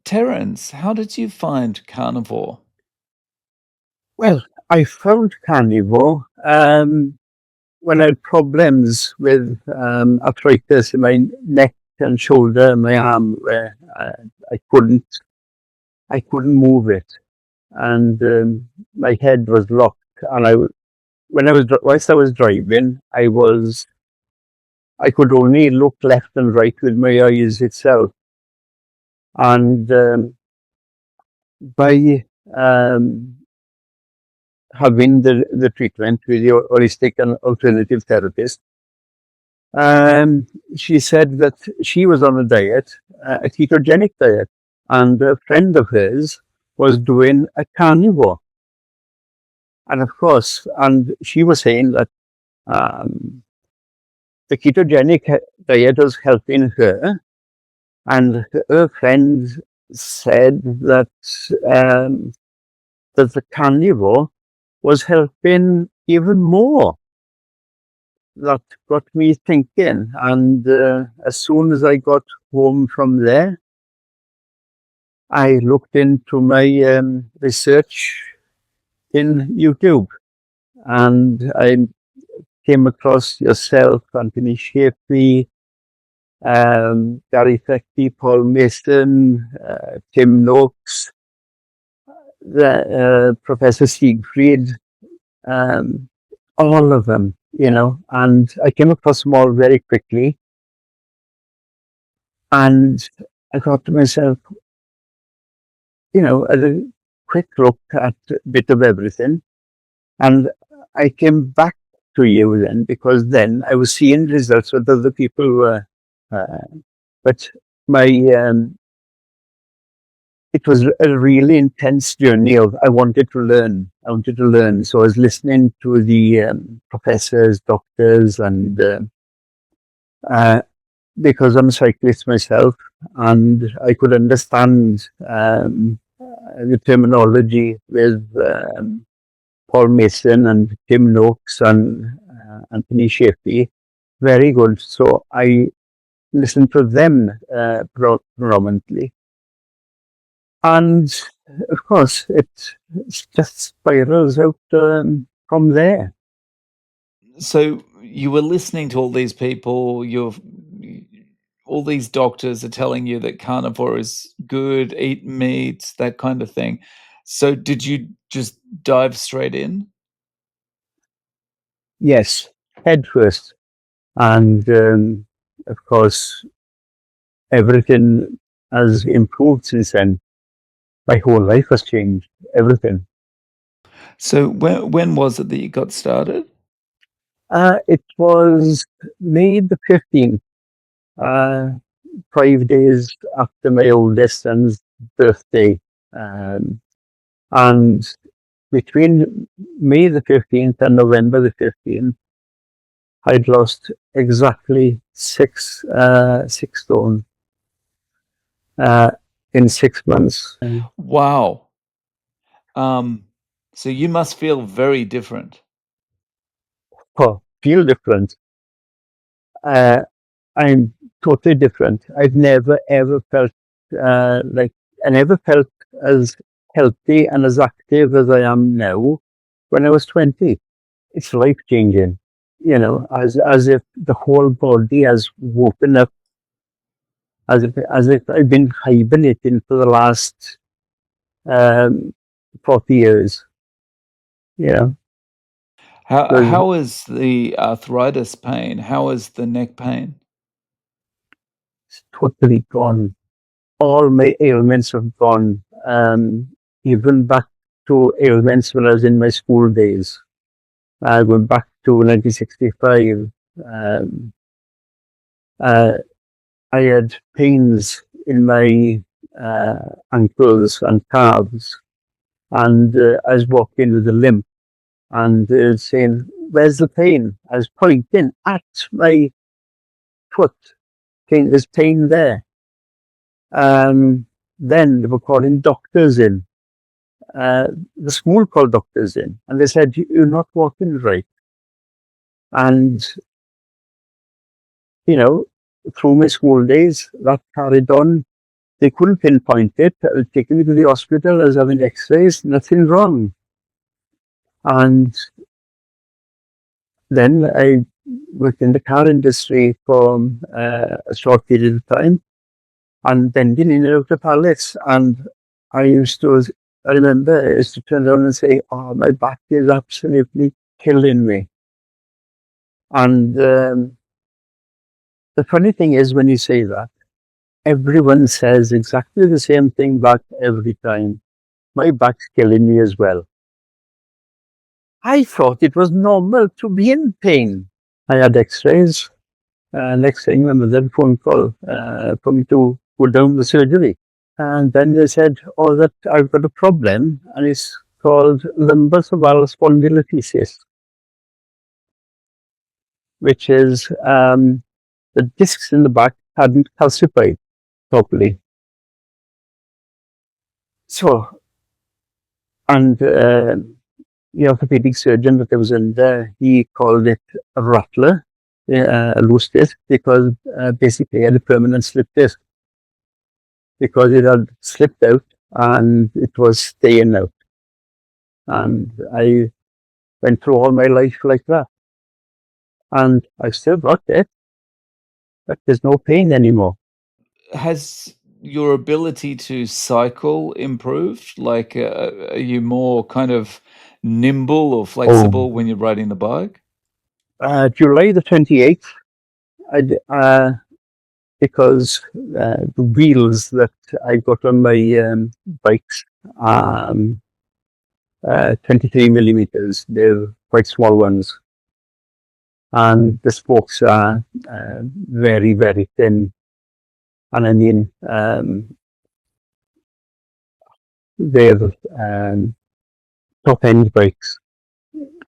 Terence, how did you find carnivore? Well, I found carnivore when I had problems with arthritis in my neck and shoulder and my arm, where I couldn't I couldn't move it, and my head was locked. And whilst I was driving, I could only look left and right with my eyes itself, and by having the treatment with the holistic and alternative therapist. She said that she was on a diet, a ketogenic diet, and a friend of hers was doing a carnivore. And of course, and she was saying that um, the ketogenic diet was helping her, and her friend said that that the carnivore was helping even more. That got me thinking, and as soon as I got home from there, I looked into my research in YouTube, and I came across yourself, Anthony Shapey, Gary Fecky, Paul Mason, Tim Noakes, Professor Siegfried, um, all of them, and I came across them all very quickly. And I thought to myself, at a quick look at a bit of everything. And I came back to you then, because then I was seeing results that other people were. But my it was a really intense journey of I wanted to learn. I wanted to learn. So I was listening to the professors, doctors, and because I'm a cyclist myself, and I could understand the terminology with Paul Mason and Tim Noakes and Anthony Shapey. Very good. So I listened to them predominantly. And of course, it just spirals out from there. So you were listening to all these people, all these doctors are telling you that carnivore is good, eat meat, that kind of thing. So did you just dive straight in? Yes, head first. And of course, everything has improved since then. My whole life has changed. Everything. So when was it that you got started? It was May the 15th, uh, 5 days after my oldest son's birthday. Um, and between May the 15th and November the 15th, I'd lost exactly six stone in 6 months. Wow. Um, so you must feel very different. Oh, feel different. Uh, I'm totally different. I've never ever felt like I never felt as healthy and as active as I am now when I was 20. It's life changing, as if the whole body has woken up, as if I've been hibernating for the last um, 40 years. Yeah, because How is the arthritis pain? How is the neck pain? it's totally gone. All my ailments have gone, even back to ailments when I was in my school days. Going back to 1965, um, uh, I had pains in my ankles and calves, and I was walking with a limp, and saying, "Where's the pain?" I was pointing at my foot, saying, "There's pain there." Then they were calling doctors in. The school called doctors in, and they said, "You're not walking right." And you know, through my school days, that carried on they couldn't pinpoint it. I was taken me to the hospital. I was having X-rays. Nothing wrong. And then I worked in the car industry for a short period of time, and then getting in and out of pallets. And I remember I used to turn around and say, "Oh, my back is absolutely killing me." And the funny thing is, when you say that, everyone says exactly the same thing back every time. My back's killing me as well. I thought it was normal to be in pain. I had X-rays. Next thing, my mother phone call for me to go down the surgery. And then they said, "Oh, that I've got a problem, and it's called lumbar spondylolisthesis, which is the discs in the back hadn't calcified properly." So, and the orthopedic surgeon that I was in there, he called it a rattler, a loose disc, because basically I had a permanent slip disc because it had slipped out and it was staying out. And I went through all my life like that. And I still got it, but there's no pain anymore. Has your ability to cycle improved? Like, are you more kind of nimble or Oh, flexible when you're riding the bike? July the 28th, because the wheels that I got on my bikes are 23 millimeters. They're quite small ones. And the spokes are very, very thin. And I mean, they're top end bikes.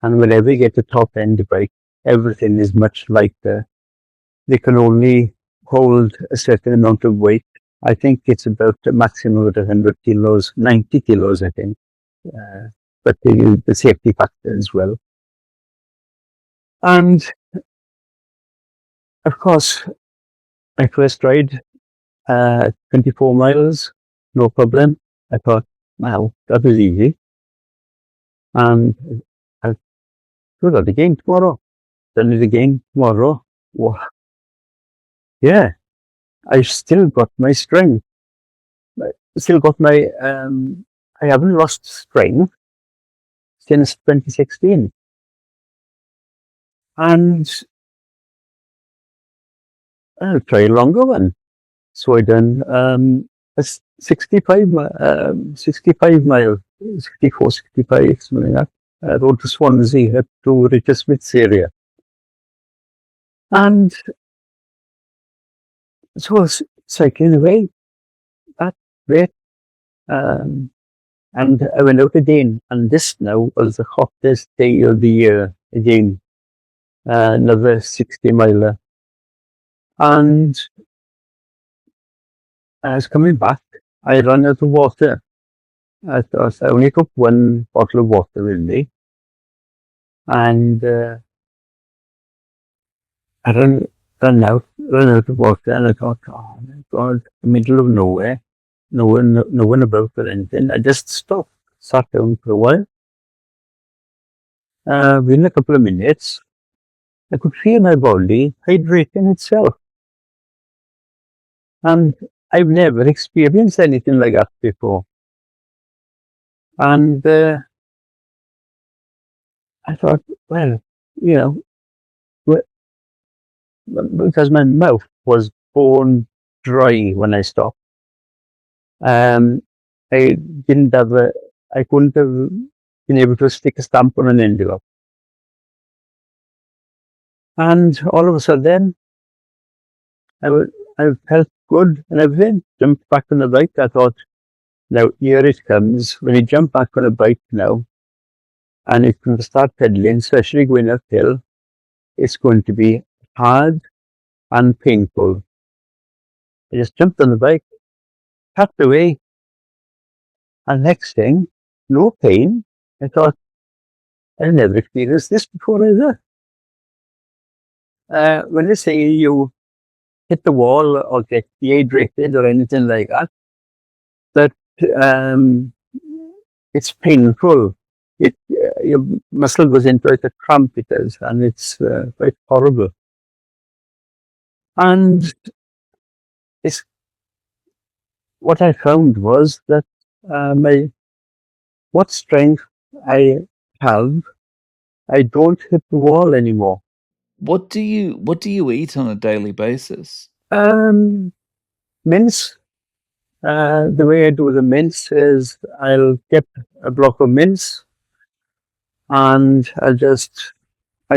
And whenever you get a top end bike, everything is much lighter. They can only hold a certain amount of weight. I think it's about a maximum of 100 kilos, 90 kilos, I think. But the safety factor as well. And of course, my first ride, 24 miles, no problem. I thought, wow, that was easy. And I'll do that again tomorrow. Done it again tomorrow. Wow. Yeah, I've still got my strength. Still got my, I haven't lost strength since 2016. And I'll try a longer one. So I done a 65, 65 mile, 64, 65, something like that. Road to Swansea, up to Richard Smith's area. And so I was cycling away. That's great. And I went out again. And this now was the hottest day of the year again. Another 60 miler. And I was coming back. I ran out of water. I thought I only took one bottle of water with me. And I ran out of water. And I thought, oh my God, middle of nowhere. No one about or anything. I just stopped, sat down for a while. Within a couple of minutes, I could feel my body hydrating itself. And I've never experienced anything like that before. And I thought, well, you know, because my mouth was bone dry when I stopped. I didn't have I couldn't have been able to stick a stamp on an envelope. And all of a sudden, I felt good and everything. Jumped back on the bike. I thought, now here it comes. When you jump back on a bike now, and you can start pedaling, especially going uphill, it's going to be hard and painful. I just jumped on the bike, tapped away, and next thing, no pain. I thought, I've never experienced this before either. When they say you hit the wall or get dehydrated or anything like that, um, it's painful. Your muscle goes into like a cramp, it is, and it's quite horrible. And it's what I found was that my what strength I have, I don't hit the wall anymore. What do you eat on a daily basis? Um, mince. The way I do the mince is I'll get a block of mince and I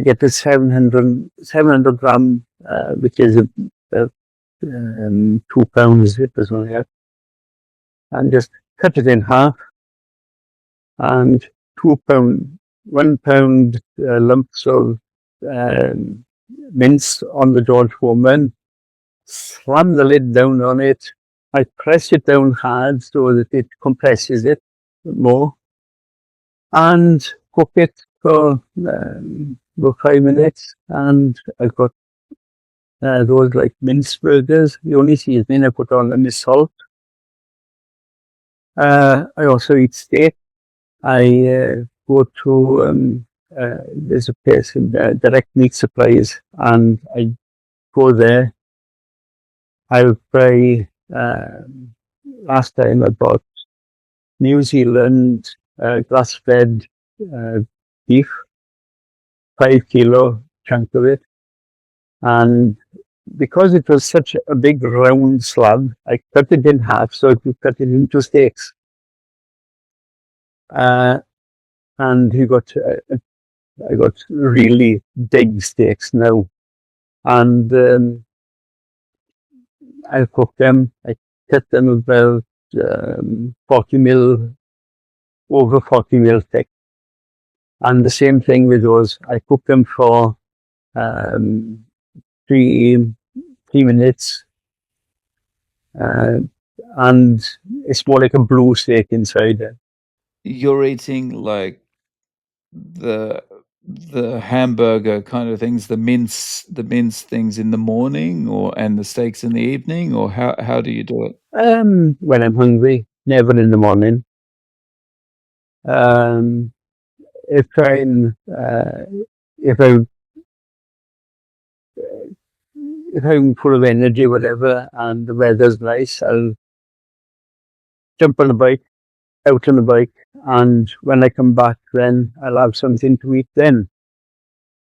get the 700 gram, which is a 2 pounds or something like that, and just cut it in half and 2 pound, 1 pound lumps of um, mince on the George Foreman, slam the lid down on it. I press it down hard so that it compresses it more and cook it for about 5 minutes. And I got those like mince burgers. The only seasoning I put on them is salt. I also eat steak. I go to there's a place in Direct Meat Supplies, and I go there. I'll buy. Last time I bought New Zealand grass-fed uh, beef, 5 kilo chunk of it, and because it was such a big round slab, I cut it in half so I could cut it into steaks. Uh, and I got really big steaks now, and I cook them. I cut them about 40 mil, over 40 mil thick. And the same thing with those. I cook them for um, three 3 minutes, uh, and it's more like a blue steak inside it. You're eating like the the hamburger kind of things, the mince things in the morning or and the steaks in the evening, or how do you do it? When I'm hungry, never in the morning. Um, if I'm if I'm if I'm full of energy, whatever, and the weather's nice, I'll jump on the bike, out on the bike, and when I come back, then I'll have something to eat then.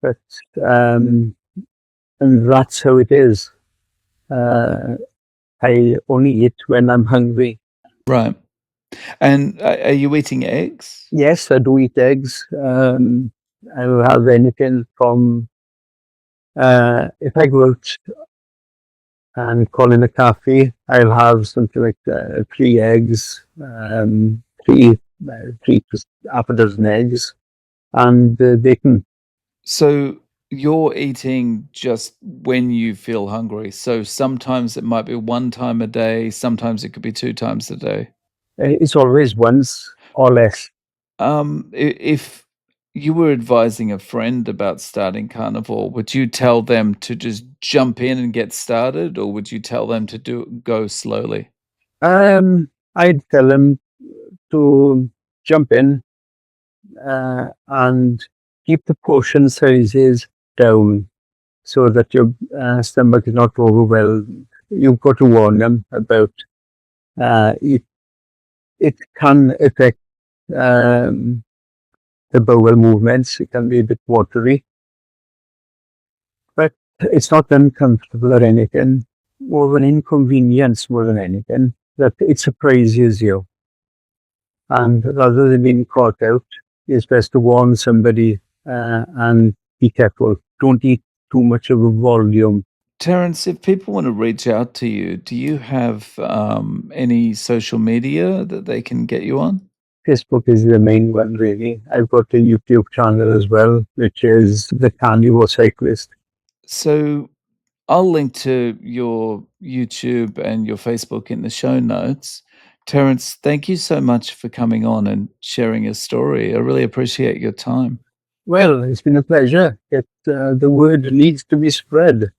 But um, and that's how it is. Uh, I only eat when I'm hungry. Right. And are you eating eggs? Yes, I do eat eggs. I will have anything from if I go out and call in a cafe, I'll have something like 3 eggs, three to half a dozen eggs, and bacon. So you're eating just when you feel hungry. So sometimes it might be one time a day, sometimes it could be two times a day. It's always once or less. If you were advising a friend about starting carnivore, would you tell them to just jump in and get started, or would you tell them to go slowly? I'd tell them to jump in and keep the portion sizes down so that your stomach is not overwhelmed. You've got to warn them about it. It can affect um, the bowel movements. It can be a bit watery, but it's not uncomfortable or anything. More of an inconvenience more than anything. That it surprises you, and rather than being caught out, it's best to warn somebody and be careful. Don't eat too much of a volume. Terence, if people want to reach out to you, do you have any social media that they can get you on? Facebook is the main one, really. I've got a YouTube channel as well, which is the Carnivore Cyclist. So I'll link to your YouTube and your Facebook in the show notes. Terence, thank you so much for coming on and sharing your story. I really appreciate your time. Well, it's been a pleasure. The word needs to be spread.